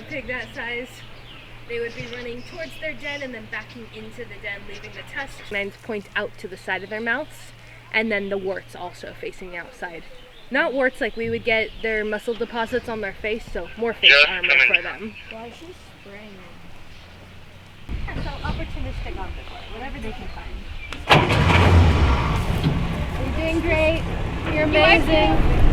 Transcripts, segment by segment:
pig that size, they would be running towards their den and then backing into the den, leaving the tusks. Canines point out to the side of their mouths, and then the warts also facing outside. Not warts like we would get their muscle deposits on their face, so more face armor for them. Why is she spraying it? Yeah, so opportunistic omnivore, whatever they can find. You're doing great. You're amazing.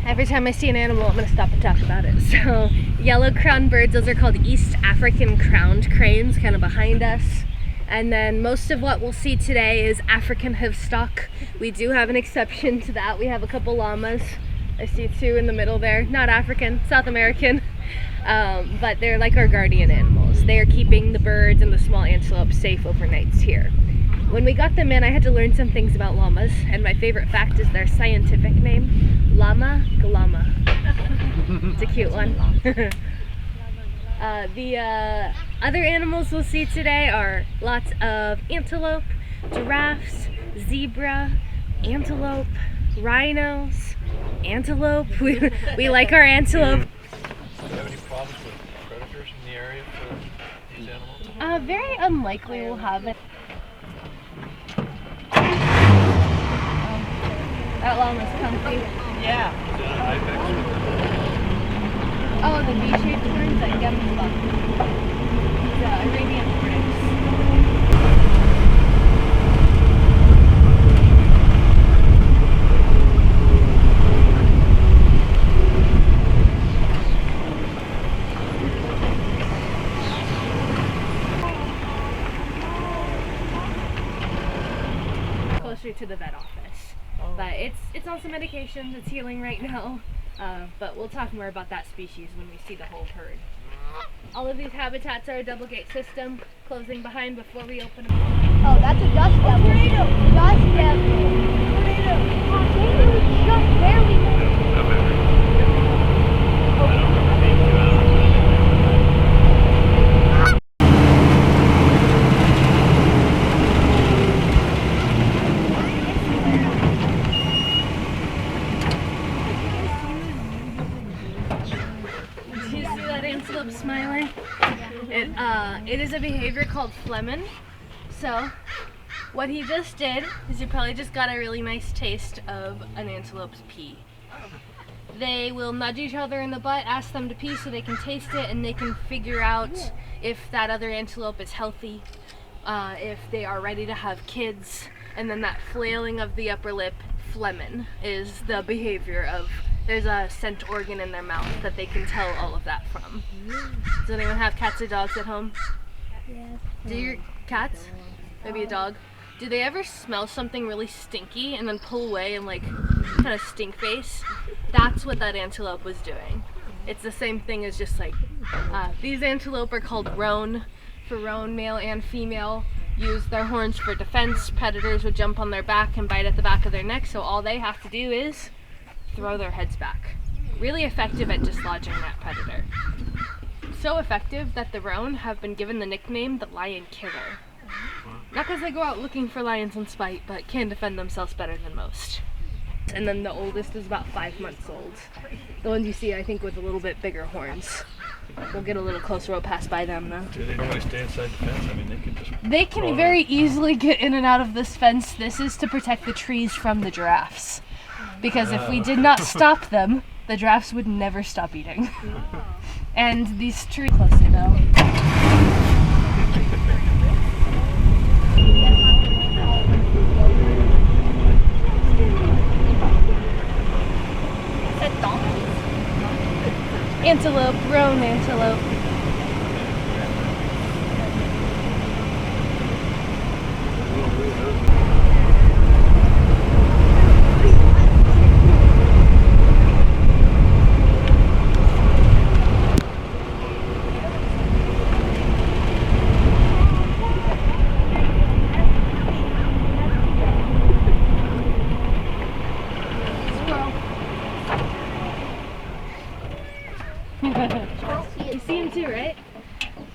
Every time I see an animal, I'm gonna stop and talk about it. So, yellow crowned birds, those are called East African crowned cranes, kind of behind us. And then most of what we'll see today is African hoofstock. We do have an exception to that. We have a couple llamas. I see two in the middle there. Not African, South American. But they're like our guardian animals. They are keeping the birds and the small antelope safe overnights here. When we got them in, I had to learn some things about llamas, and my favorite fact is their scientific name, Llama Galama. It's a cute one. The other animals we'll see today are lots of antelope, giraffes, zebra, antelope, rhinos, antelope. We like our antelope. Do you have any problems with predators in the area for these animals? Very unlikely we'll have it. That llama's comfy. Yeah. Oh, the V-shaped horns that get me buff. The Arabian Prince. Closer to the vet office. But it's on some medications, it's healing right now. But we'll talk more about that species when we see the whole herd. All of these habitats are a double gate system, closing behind before we open them. Oh, that's a dust devil. Tornado! Dust devil! Tornado! Tornado just barely made it. Smiling. It is a behavior called phlegmon. So what he just did is he probably just got a really nice taste of an antelope's pee. They will nudge each other in the butt, ask them to pee so they can taste it, and they can figure out if that other antelope is healthy, if they are ready to have kids, and then that flailing of the upper lip, phlegmon, is the behavior of. There's a scent organ in their mouth that they can tell all of that from. Does anyone have cats or dogs at home? Yes. Do your cats, maybe a dog, do they ever smell something really stinky and then pull away and like kind of stink face? That's what that antelope was doing. It's the same thing as just like, these antelope are called roan. For roan, male and female, use their horns for defense. Predators would jump on their back and bite at the back of their neck, so all they have to do is throw their heads back. Really effective at dislodging that predator. So effective that the roan have been given the nickname the lion killer. Not because they go out looking for lions in spite, but can defend themselves better than most. And then the oldest is about 5 months old. The ones you see, I think, with a little bit bigger horns. We'll get a little closer, we'll pass by them though. Do they normally stay inside the fence? I mean, they can just... They can very easily get in and out of this fence. This is to protect the trees from the giraffes. Because if we did not stop them, the giraffes would never stop eating. And these trees closer though. Antelope, roan antelope.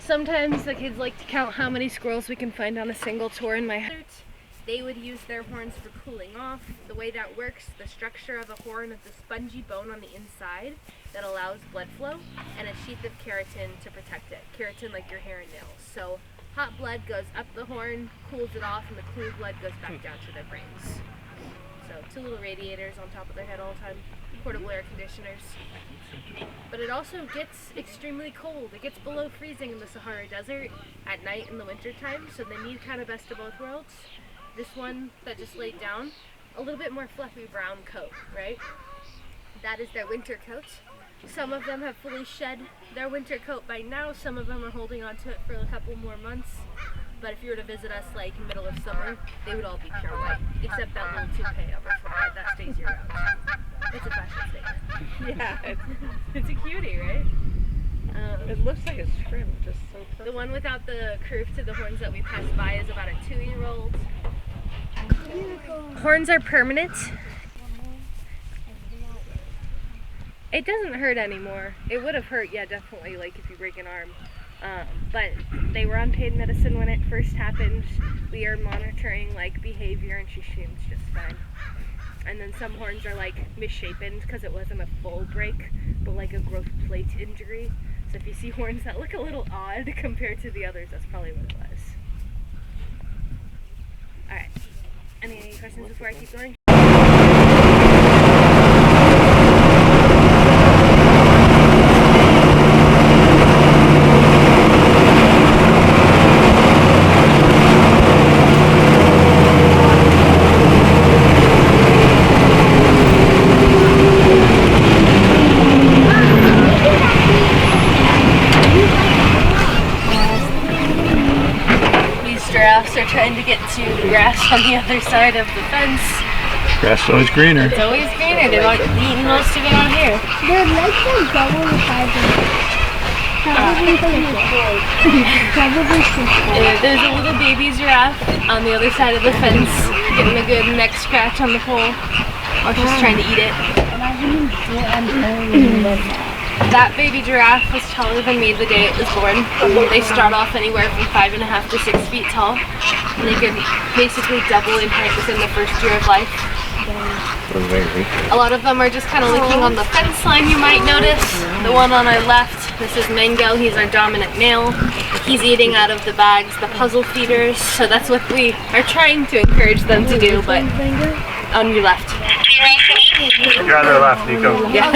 Sometimes the kids like to count how many squirrels we can find on a single tour in my house. They would use their horns for cooling off. The way that works, the structure of a horn is a spongy bone on the inside that allows blood flow and a sheath of keratin to protect it. Keratin like your hair and nails. So hot blood goes up the horn, cools it off, and the cool blood goes back down to their brains. So 2 little radiators on top of their head all the time, portable air conditioners. But it also gets extremely cold. It gets below freezing in the Sahara Desert at night in the winter time, so they need kind of best of both worlds. This one that just laid down, a little bit more fluffy brown coat, right? That is their winter coat. Some of them have fully shed their winter coat by now. Some of them are holding on to it for a couple more months. But if you were to visit us like middle of summer, they would all be pure white, except that little toupee over forehead that stays year round. It's a fashion statement. Yeah, It's a cutie, right? it looks like it's trimmed just so perfect. The one without the curve to the horns that we passed by is about a 2-year-old. Horns are permanent. It doesn't hurt anymore. It would have hurt, yeah, definitely, like if you break an arm. But they were on pain medicine when it first happened. We are monitoring like behavior, and she seems just fine. And then some horns are like misshapen because it wasn't a full break, but like a growth plate injury. So if you see horns that look a little odd compared to the others, that's probably what it was. All right. Any questions before I keep going? Giraffes are trying to get to the grass on the other side of the fence. Grass is always greener. It's always greener. They've eaten most of it out here. Their legs are double the size of it. Probably There's a little baby giraffe on the other side of the fence, getting a good neck scratch on the pole while she's trying to eat it. That baby giraffe was taller than me the day it was born. They start off anywhere from 5.5 to 6 feet tall. And they can basically double in height within the first year of life. A lot of them are just kind of licking on the fence line, you might notice. The one on our left, this is Mango. He's our dominant male. He's eating out of the bags, the puzzle feeders. So that's what we are trying to encourage them to do, but on your left. You're on their left, Nico. Yeah,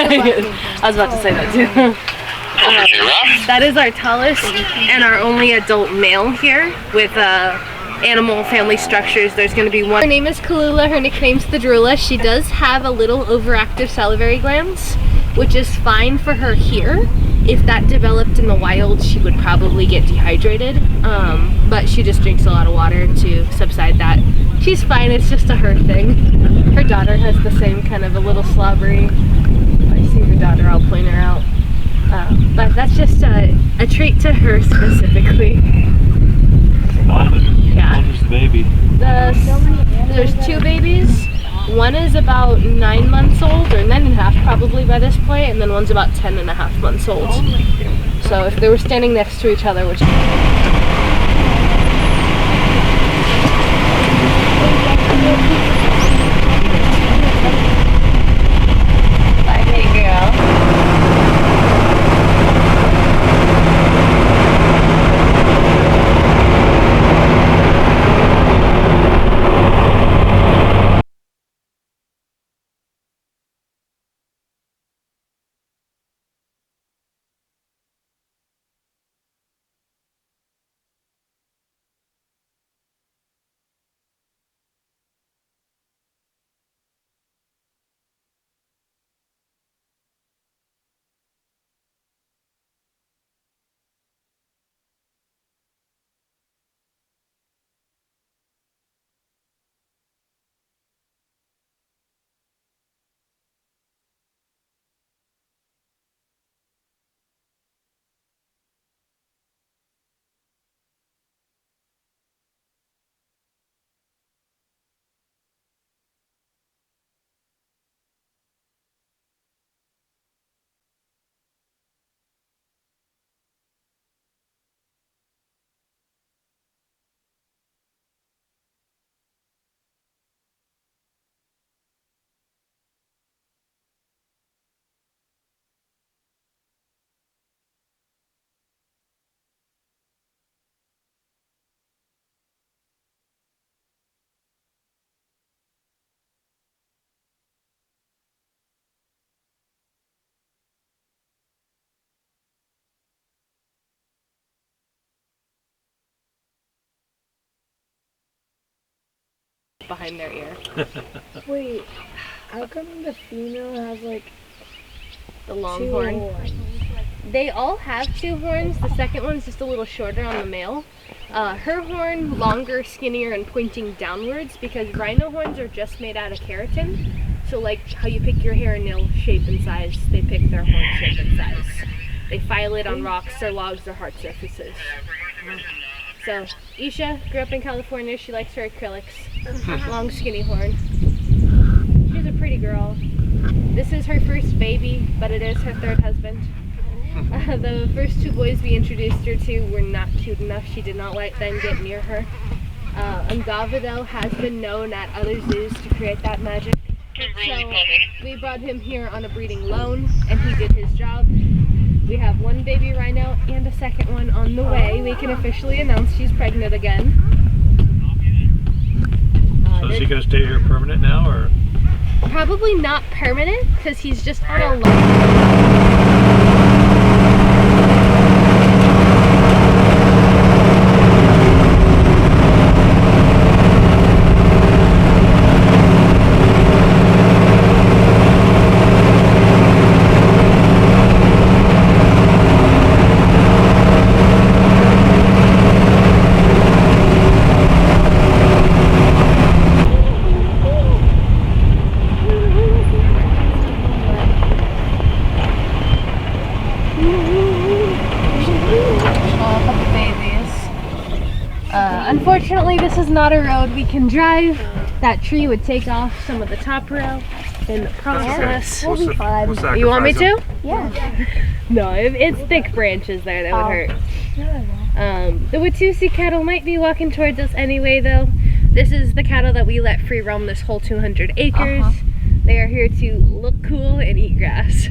I was about to say that too. That is our tallest and our only adult male here with animal family structures. There's going to be one. Her name is Kalula. Her nickname's the Drula. She does have a little overactive salivary glands, which is fine for her here. If that developed in the wild, she would probably get dehydrated, but she just drinks a lot of water to subside that. She's fine, it's just a her thing. Her daughter has the same kind of a little slobbery. If I see her daughter, I'll point her out. But that's just a trait to her specifically. Yeah. How old is the baby? There's 2 babies. One is about 9 months old, or 9.5 probably by this point, and then one's about 10.5 months old. So if they were standing next to each other, which behind their ear. Wait, how come the female has like The long two horn. horns? They all have 2 horns. The second one's just a little shorter on the male. Her horn longer, skinnier, and pointing downwards because rhino horns are just made out of keratin. So like how you pick your hairnail shape and size, they pick their horn shape and size. They file it on rocks or logs or hard surfaces. So Isha grew up in California. She likes her acrylics. Long, skinny horn. She's a pretty girl. This is her first baby, but it is her 3rd husband. The first 2 boys we introduced her to were not cute enough. She did not let them get near her. Ungava, though, has been known at other zoos to create that magic. So we brought him here on a breeding loan, and he did his job. We have 1 baby rhino and a 2nd one on the way. We can officially announce she's pregnant again. So is he going to stay here permanent now, or? Probably not permanent, because he's just on a loan. Unfortunately, this is not a road we can drive. That tree would take off some of the top rail in the process. We'll sacrifice You want me to? Yeah. No, it's thick branches there that would hurt. The Watusi cattle might be walking towards us anyway, though. This is the cattle that we let free roam this whole 200 acres. They are here to look cool and eat grass.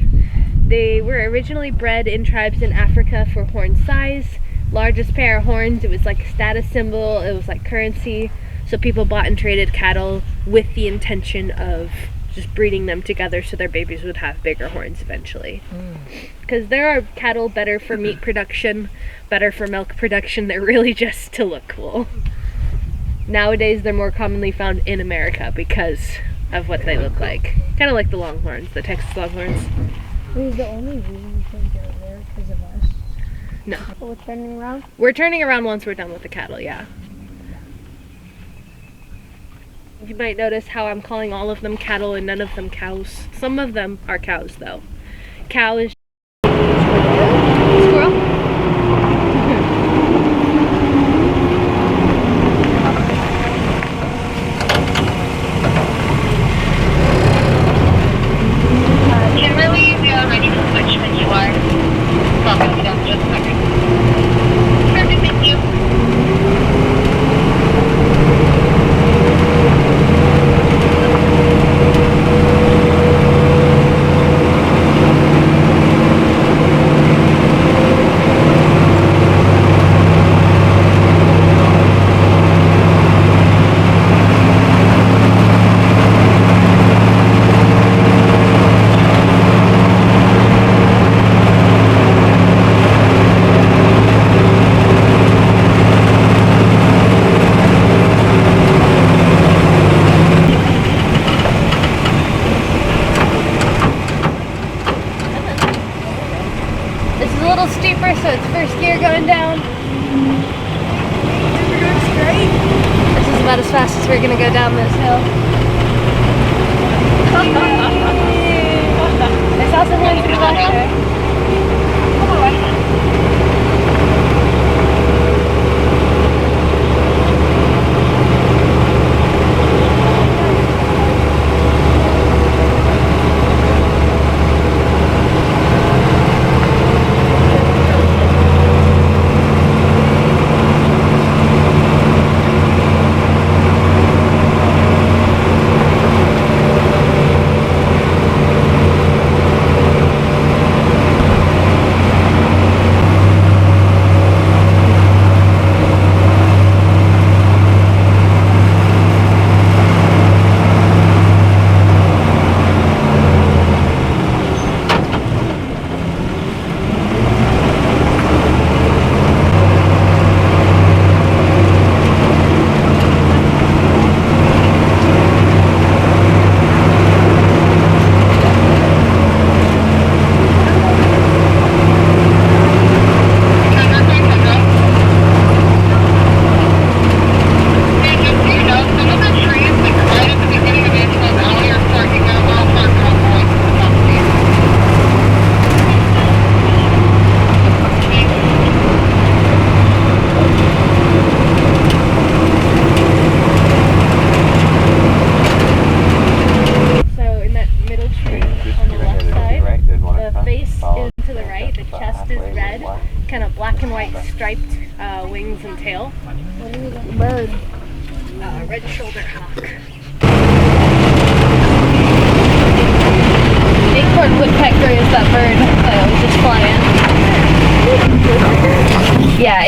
They were originally bred in tribes in Africa for horn size. Largest pair of horns, it was like a status symbol, it was like currency. So people bought and traded cattle with the intention of just breeding them together so their babies would have bigger horns eventually. Because there are cattle better for meat production, better for milk production, they're really just to look cool. Nowadays they're more commonly found in America because of what they look like. Kind of like the longhorns, the Texas longhorns. Wait, the only reason we can't go there is because of us. No. But we're turning around? We're turning around once we're done with the cattle, yeah. You might notice how I'm calling all of them cattle and none of them cows. Some of them are cows, though. Cow is squirrel. Kimberly, we are ready to switch when you are. Welcome, down just a second. Perfect, thank you. This is a little steeper, so it's first gear going down. We're doing straight? This is about as fast as we're gonna go down this hill. I saw someone through back there. wings and tail. Bird. Red-shouldered hawk. Acorn woodpecker is that bird that was just flying. Yeah.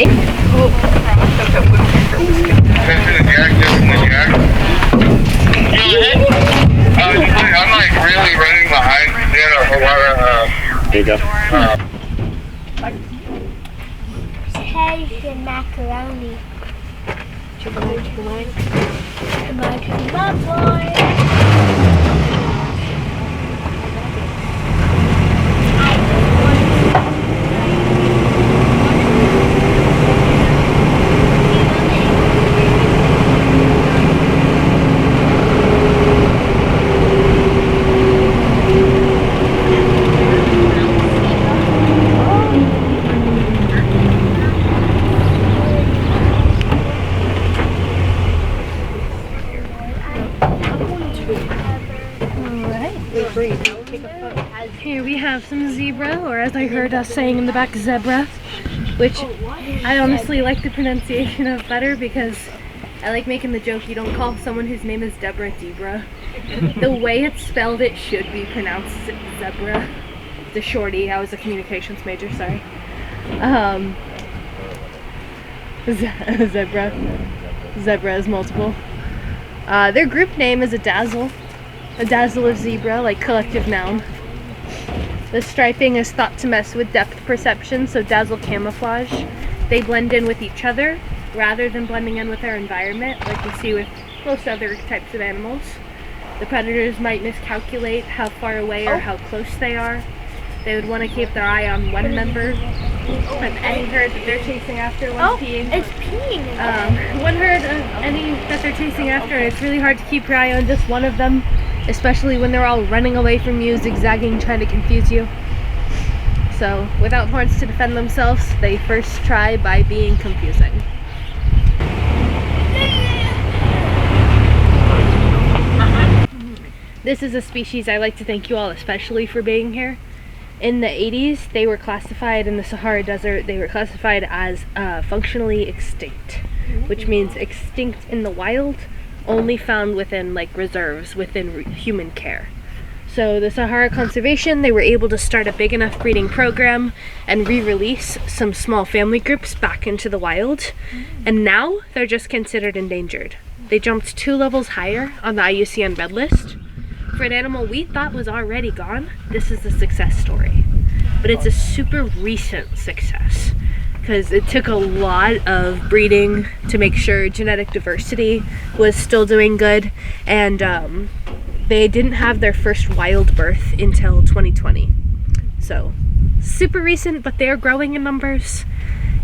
I'm like really running behind. A lot of There you go. Eggs and macaroni. Here we have some zebra, or as I heard us saying in the back, zebra, which I honestly like the pronunciation of better because I like making the joke you don't call someone whose name is Deborah Debra. The way it's spelled, it should be pronounced zebra. The shorty, I was a communications major, sorry. Zebra. Zebra is multiple. Their group name is a dazzle. A dazzle of zebra, like collective noun. The striping is thought to mess with depth perception, so dazzle camouflage. They blend in with each other rather than blending in with their environment, like you see with most other types of animals. The predators might miscalculate how far away or how close they are. They would want to keep their eye on one member. I've any herd that they're chasing after one's peeing. It's peeing. One herd of any that they're chasing after, and it's really hard to keep your eye on just one of them, especially when they're all running away from you, zigzagging, trying to confuse you. So, without horns to defend themselves, they first try by being confusing. This is a species I like to thank you all especially for being here. In the 80s, they were classified in the Sahara Desert, they were classified as functionally extinct, which means extinct in the wild, only found within like reserves, within human care. So the Sahara Conservation, they were able to start a big enough breeding program and re-release some small family groups back into the wild. And now they're just considered endangered. They jumped 2 levels higher on the IUCN Red List. For an animal we thought was already gone, this is a success story. But it's a super recent success because it took a lot of breeding to make sure genetic diversity was still doing good, and they didn't have their first wild birth until 2020. So super recent, but they're growing in numbers.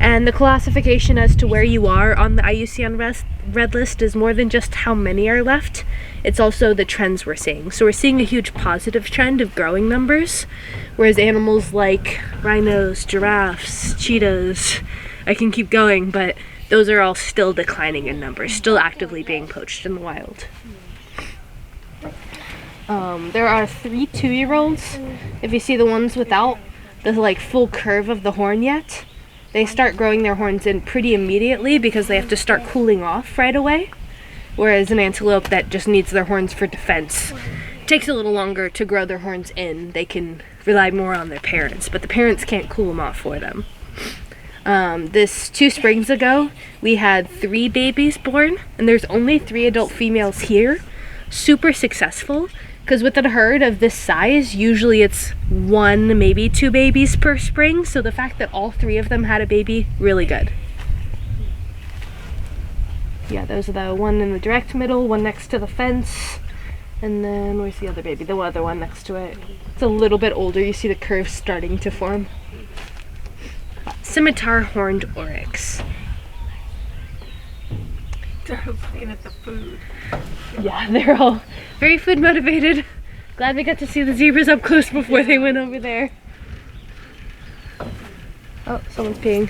And the classification as to where you are on the IUCN Red List is more than just how many are left. It's also the trends we're seeing. So we're seeing a huge positive trend of growing numbers, whereas animals like rhinos, giraffes, cheetahs, I can keep going, but those are all still declining in numbers, still actively being poached in the wild. There are 3 2-year-olds. If you see the ones without the like full curve of the horn yet, they start growing their horns in pretty immediately because they have to start cooling off right away. Whereas an antelope that just needs their horns for defense takes a little longer to grow their horns in. They can rely more on their parents, but the parents can't cool them off for them. This 2 springs ago, we had 3 babies born, and there's only 3 adult females here. Super successful, because with a herd of this size, usually it's 1, maybe 2 babies per spring, so the fact that all 3 of them had a baby, really good. Yeah, those are the one in the direct middle, one next to the fence, and then where's the other baby? The other one next to it. It's a little bit older, you see the curve starting to form. Scimitar horned oryx. Daryl's looking at the food. Yeah, they're all very food motivated. Glad we got to see the zebras up close before they went over there. Oh, someone's peeing.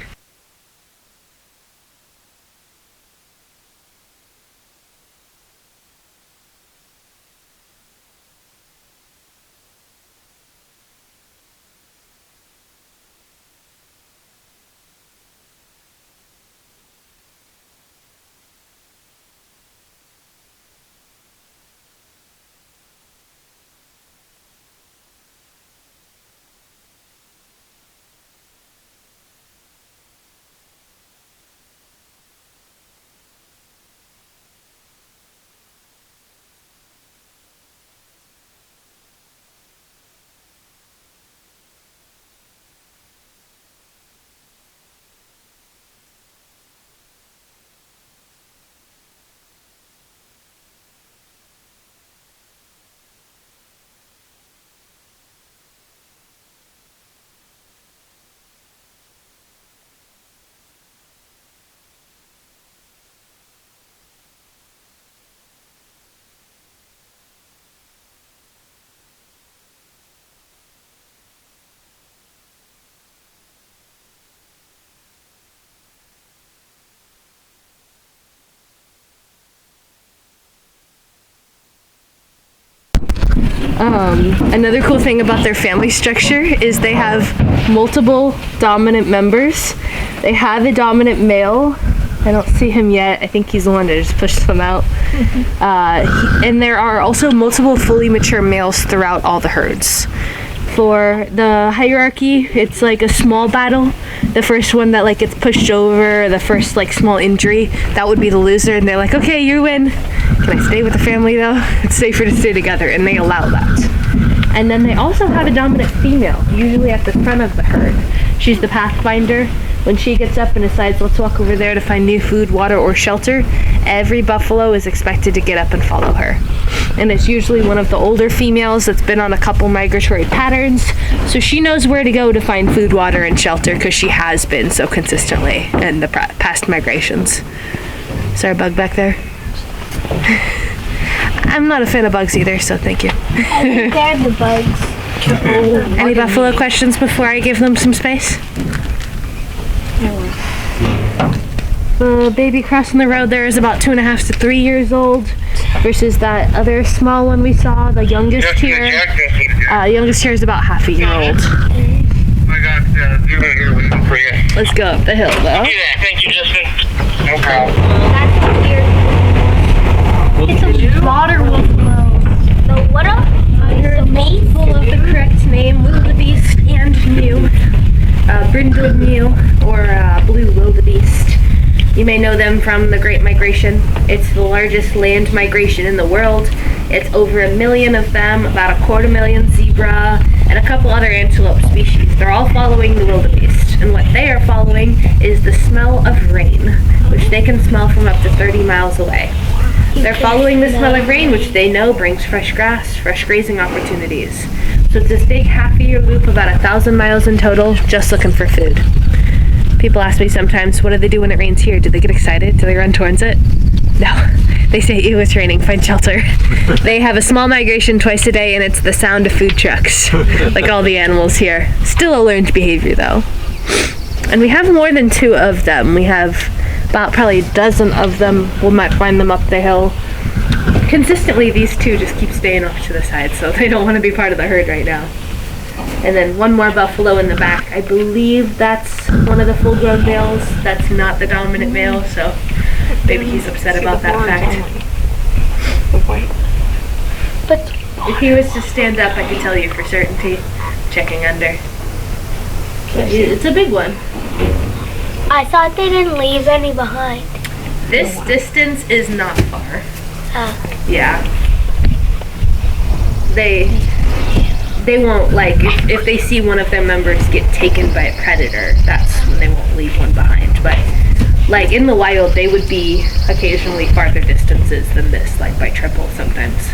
Another cool thing about their family structure is they have multiple dominant members. They have a dominant male. I don't see him yet. I think he's the one that just pushed them out. And there are also multiple fully mature males throughout all the herds. For the hierarchy, it's like a small battle. The first one that like gets pushed over, the first like small injury, that would be the loser, and they're like, okay, you win. Can I stay with the family though? It's safer to stay together, and they allow that. And then they also have a dominant female, usually at the front of the herd. She's the pathfinder. When she gets up and decides, let's walk over there to find new food, water, or shelter, every buffalo is expected to get up and follow her. And it's usually one of the older females that's been on a couple migratory patterns, so she knows where to go to find food, water, and shelter because she has been so consistently in the past migrations. Is there a bug back there? I'm not a fan of bugs either, so thank you. I think they're the bugs. Any buffalo questions before I give them some space? The baby crossing the road there is about 2.5 to 3 years old, versus that other small one we saw, the youngest here. Youngest here is about half a year old. I got Zero here waiting for you. Let's go up the hill though. Yeah, thank you, Justin. No problem. That's a weird. It's a water buffalo. The what up? I heard multiple of the correct name, wildebeest and mew. Brindled mew or blue wildebeest. You may know them from the Great Migration. It's the largest land migration in the world. It's over 1 million of them, about 250,000 zebra, and a couple other antelope species. They're all following the wildebeest, and what they are following is the smell of rain, which they can smell from up to 30 miles away. They're following the smell of rain, which they know brings fresh grass, fresh grazing opportunities. So it's this big half-year loop, about 1,000 miles in total, just looking for food. People ask me sometimes, what do they do when it rains here? Do they get excited? Do they run towards it? No. They say, ew, it's raining, find shelter. They have a small migration twice a day, and it's the sound of food trucks, like all the animals here. Still a learned behavior, though. And we have more than 2 of them. We have about probably a dozen of them. We might find them up the hill. Consistently, these 2 just keep staying off to the side, so they don't want to be part of the herd right now. And then one more buffalo in the back. I believe that's one of the full-grown males. That's not the dominant male, so maybe he's upset about that fact. But If he was to stand up, I could tell you for certainty. Checking under. But it's a big one. I thought they didn't leave any behind. This distance is not far. Yeah. They won't, like, if they see one of their members get taken by a predator, that's when they won't leave one behind. But, like, in the wild, they would be occasionally farther distances than this, like by triple sometimes.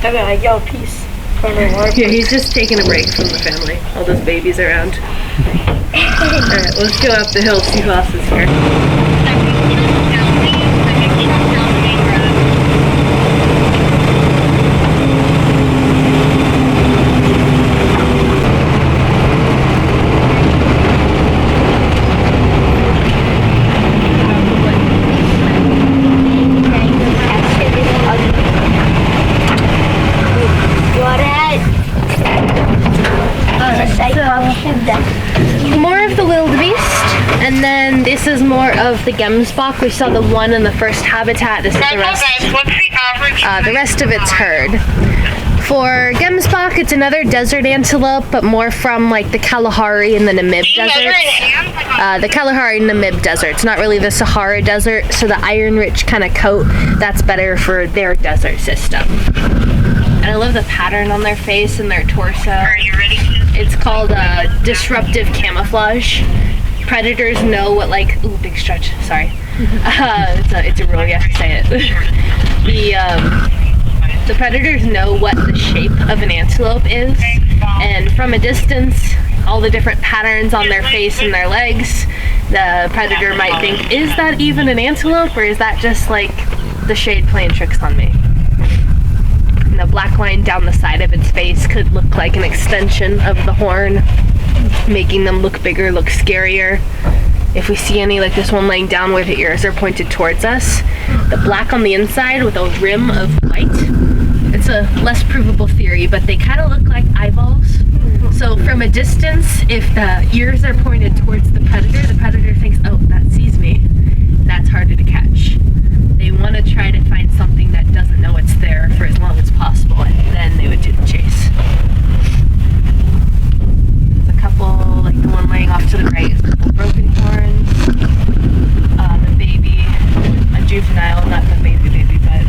And then I yell peace from the water. Yeah, he's just taking a break from the family. All those babies around. Alright, let's go up the hill, see who else is here. More of the wildebeest, and then this is more of the gemsbok. We saw the one in the first habitat. This is the rest. The rest of its herd. For gemsbok, it's another desert antelope, but more from like the Kalahari and the Namib deserts. The Kalahari and Namib deserts, not really the Sahara desert. So the iron-rich kind of coat, that's better for their desert system. And I love the pattern on their face and their torso. Are you ready? It's called disruptive camouflage. Predators know what, like, ooh, big stretch, sorry. It's a rule, you have to say it. The predators know what the shape of an antelope is, and from a distance, all the different patterns on their face and their legs, the predator might think, is that even an antelope, or is that just, like, the shade playing tricks on me? And the black line down the side of its face could look like an extension of the horn, making them look bigger, look scarier. If we see any, like this one laying down where the ears are pointed towards us, the black on the inside with a rim of white, it's it's a less provable theory, but they kind of look like eyeballs. So from a distance, if the ears are pointed towards the predator thinks, oh, that sees me. That's harder to catch. They want to try to find something that doesn't know it's there for as long as possible, and then they would do the chase. There's a couple, like the one laying off to the right, is a couple broken horns. The baby, a juvenile, not the baby, but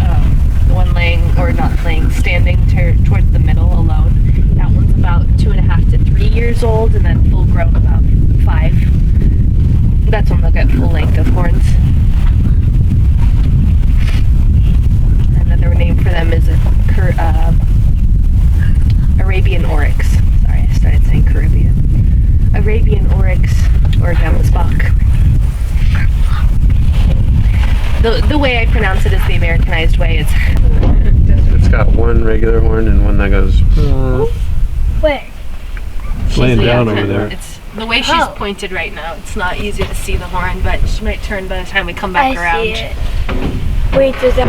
the one laying, or not laying, standing towards the middle alone. That one's about 2.5 to 3 years old, and then full grown about 5. That's when they'll get full length of horns. Another name for them is Arabian oryx. Sorry, I started saying Caribbean. Arabian oryx or Gammasbach. The way I pronounce it is the Americanized way. It's got one regular horn and one that goes. Where? It's laying down over there. It's the way she's pointed right now. It's not easy to see the horn, but she might turn by the time we come back around. I see it. Wait, does that...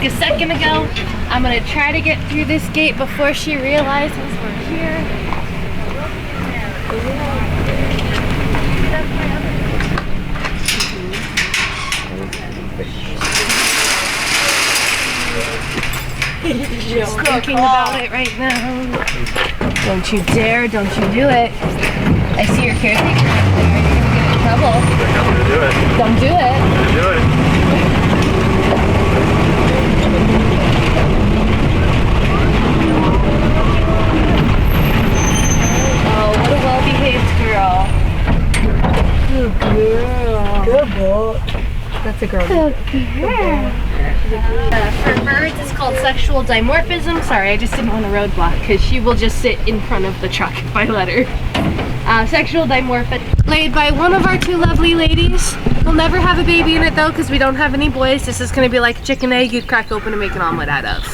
A second ago. I'm gonna try to get through this gate before she realizes we're here. She's thinking about it right now. Don't you dare, don't you do it. I see your caretaker right there. You're gonna get in trouble. I'm gonna do it. Don't do it. I'm gonna do it. Oh, what a well-behaved girl. Good girl. Good boy. That's a girl. Good girl. For birds, it's called sexual dimorphism. Sorry, I just didn't want a roadblock because she will just sit in front of the truck if I let her. Sexual dimorphism. Laid by one of our 2 lovely ladies. We'll never have a baby in it though because we don't have any boys. This is going to be like a chicken egg you'd crack open and make an omelet out of.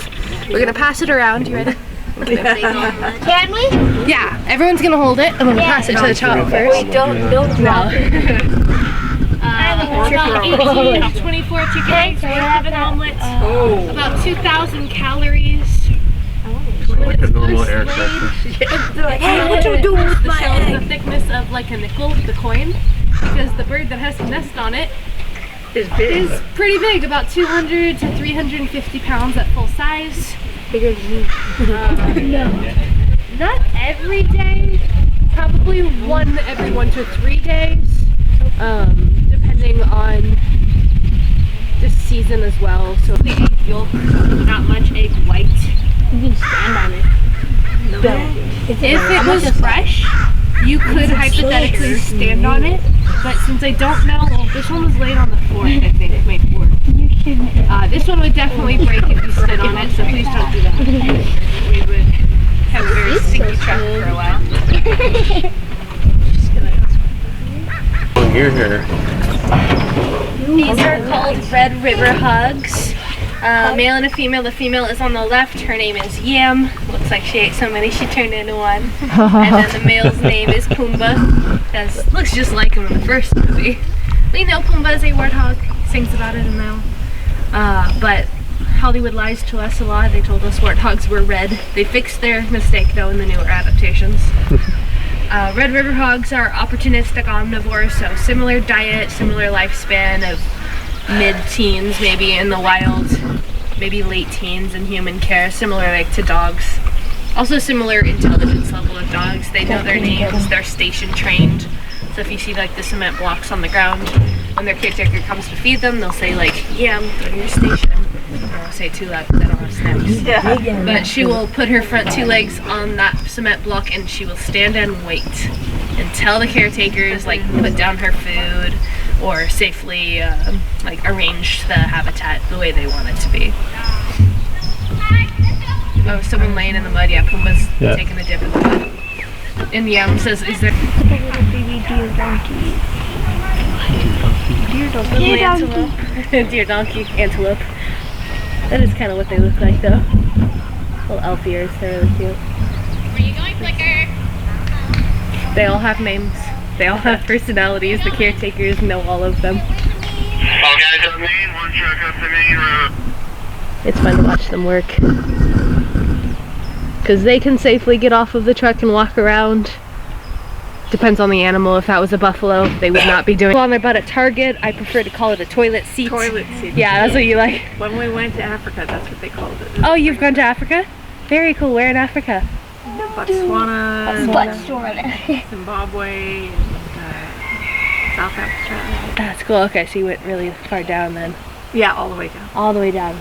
We're going to pass it around. You ready? Can we? Yeah, everyone's going to hold it. I'm going to pass it to the top first. Wait, don't drop it. About 18 to 24 chicken eggs, we have an omelet. About 2,000 calories. Like a normal air cracker. Hey, what you doing with my Shows egg? the thickness of like a nickel, the coin, because the bird that has the nest on it Is big. is pretty big, about 200 to 350 pounds at full size. Bigger than me. No, not every day. Probably one every 1 to 3 days, depending on the season as well. So the egg yolk, not much egg white. You can stand on it. If it was fresh, you could hypothetically stand on it, but since I don't know, well, this one was laid on the floor, I think, made floor. This one would definitely break if you stood on it, so please don't do that. We would have a very sticky truck for a while. You're here. These are called Red River Hogs. Male and a female. The female is on the left. Her name is Yam. Looks like she ate so many she turned into one. And then the male's name is Pumbaa. That looks just like him in the first movie. We know Pumbaa is a warthog. He sings about it in now. But Hollywood lies to us a lot. They told us warthogs were red. They fixed their mistake though in the newer adaptations. Red River Hogs are opportunistic omnivores, so similar diet, similar lifespan of mid-teens maybe in the wild, maybe late teens in human care, similar like to dogs. Also similar intelligence level of dogs. They know their names, they're station trained. So if you see like the cement blocks on the ground, when their caretaker comes to feed them, they'll say like, yeah, go to your station. I don't say too loud because I don't have snacks. Yeah. But she will put her front two legs on that cement block and she will stand and wait until the caretakers like put down her food or safely like arrange the habitat the way they want it to be. Oh, someone laying in the mud. Yeah, Pumbaa's taking a dip in the mud. And Yam says, is there... Baby deer donkey. Deer donkey. Deer donkey, antelope. That is kind of what they look like though. Little elf ears, they're really cute. Where you going, Flicker? They all have names. They all have personalities. The caretakers know all of them. All guys up main, one truck up the main road. It's fun to watch them work. Because they can safely get off of the truck and walk around. Depends on the animal. If that was a buffalo, they would not be doing on their butt at Target. I prefer to call it a toilet seat. Toilet seat. Yeah, that's what you like. When we went to Africa, that's what they called it. Oh, you've gone to Africa? Very cool. Where in Africa? Botswana, Zimbabwe, and, South Africa. That's cool. Okay, so you went really far down then. Yeah, all the way down. All the way down.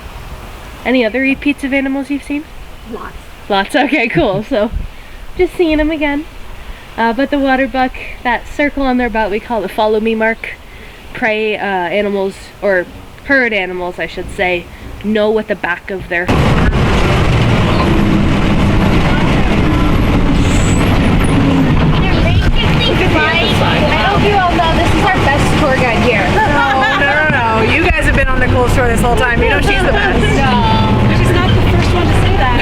Any other repeats of animals you've seen? Lots. Lots. Okay, cool. So, just seeing them again. But the water buck, that circle on their butt, we call the follow me mark. Prey animals, or herd animals, I should say, know what the back of their I hope you all know this is our best tour guide here. No. You guys have been on Nicole's tour this whole time. You know she's the best. No. She's not the first one to say that.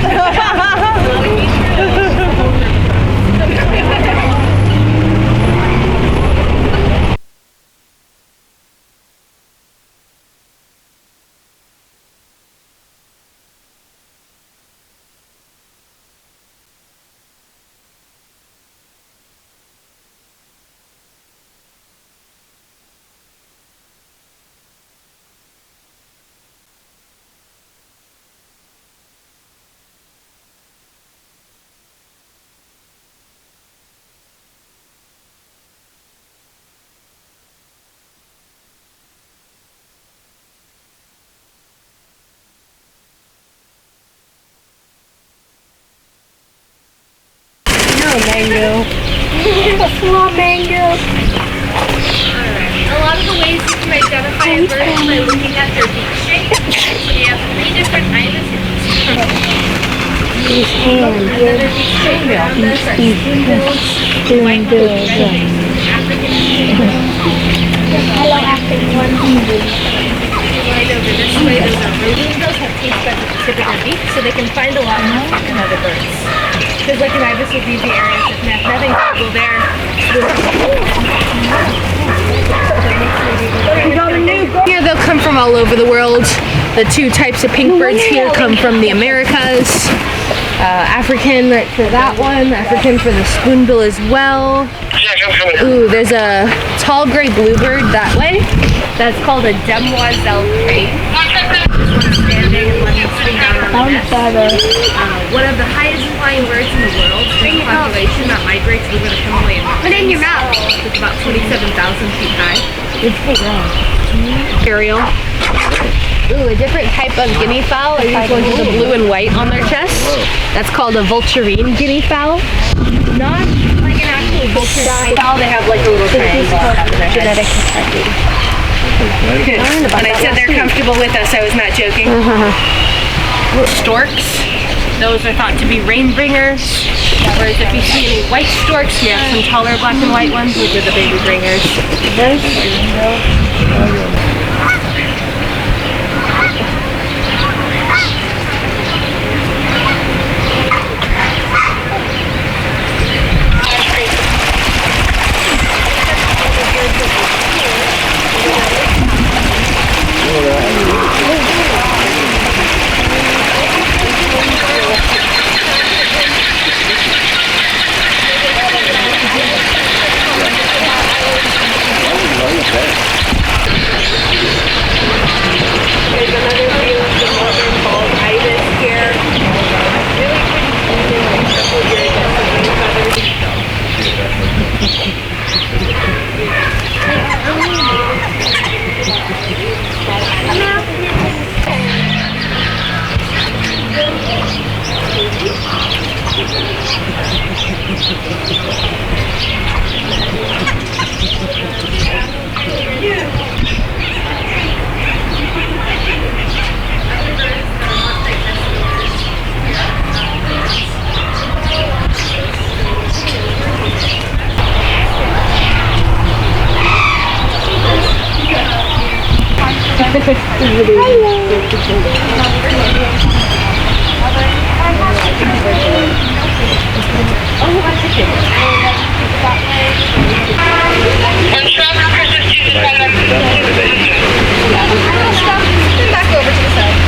Mango. Small mango. A lot of the ways you can identify a bird is by looking at their beak shape. So you have 3 different irises. These hands. Another beak shape around us are spoonbills, white bills, African Hello, African one. right over this way. Those are rooting. Those have taste buds at the tip of their beak, so they can find a lot more than other birds. Because like an ibis would be the areas if nothing to go there. Here they'll come from all over the world. The 2 types of pink birds here come from the Americas. African right for that one, African for the spoonbill as well. Ooh, there's a tall gray bluebird that way. That's called a demoiselle crane. This one's standing and letting it swing down on the nest. One of the highest flying birds in the world. There's a population that migrates over the Himalayan mountains. Put it in your mouth. It's about 27,000 feet high. It's big. Ariel. Ooh, a different type of guinea fowl are these ones with the blue and white on their chest. That's called a vulturine guinea fowl. Not like an actual vulture fowl, they have like a little triangle on their head. When I said they're comfortable with us, I was not joking. Storks, those are thought to be rain bringers. Whereas if you see any white storks, you have some taller black and white ones, those are the baby bringers.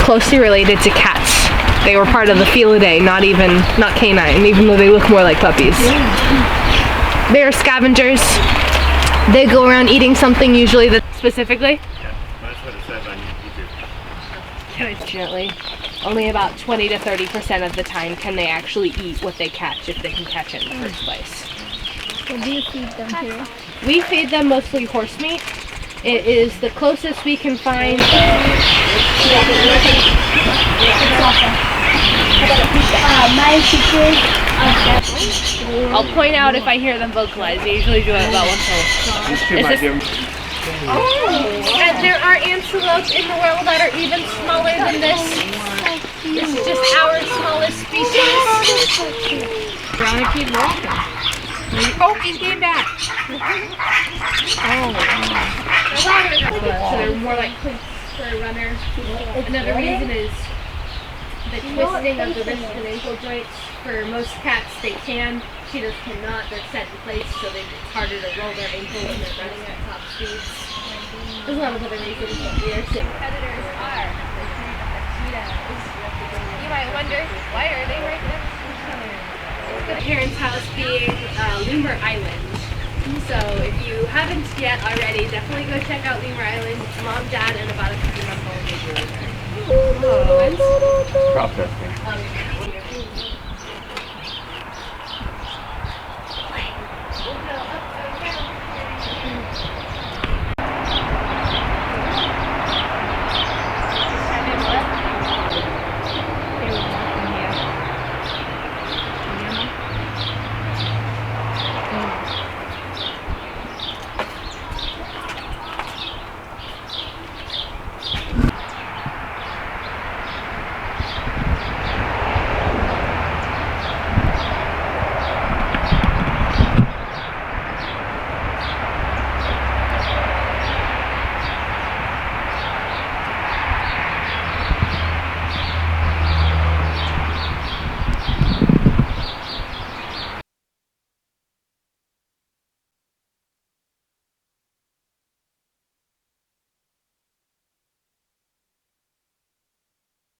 Closely related to cats. They were part of the Felidae, not canine, even though they look more like puppies. They are scavengers. They go around eating something usually that specifically. Yeah, that's what it says on YouTube. Unfortunately, only about 20 to 30% of the time can they actually eat what they catch if they can catch it in the first place. What do you feed them here? We feed them mostly horse meat. It is the closest we can find. I'll point out if I hear them vocalize. They usually do it about once a week. These two might give them. And there are antelopes in the world that are even smaller than this. This is just our smallest species. Trying to keep walking. Oh, he came back. So they're more like clinks for a runner. Another reason is the twisting of the wrist and ankle joints. For most cats, they can. Cheetahs cannot. They're set in place, so it's harder to roll their ankle when they're running at top speeds. There's a lot of other reasons that we are sick. Predators are cheetahs. You might wonder, why are they right next to each other? The parents' house being Lemur Island. So if you haven't yet already, definitely go check out Lemur Island. Mom, Dad, and about a 50-month-old baby. Processing.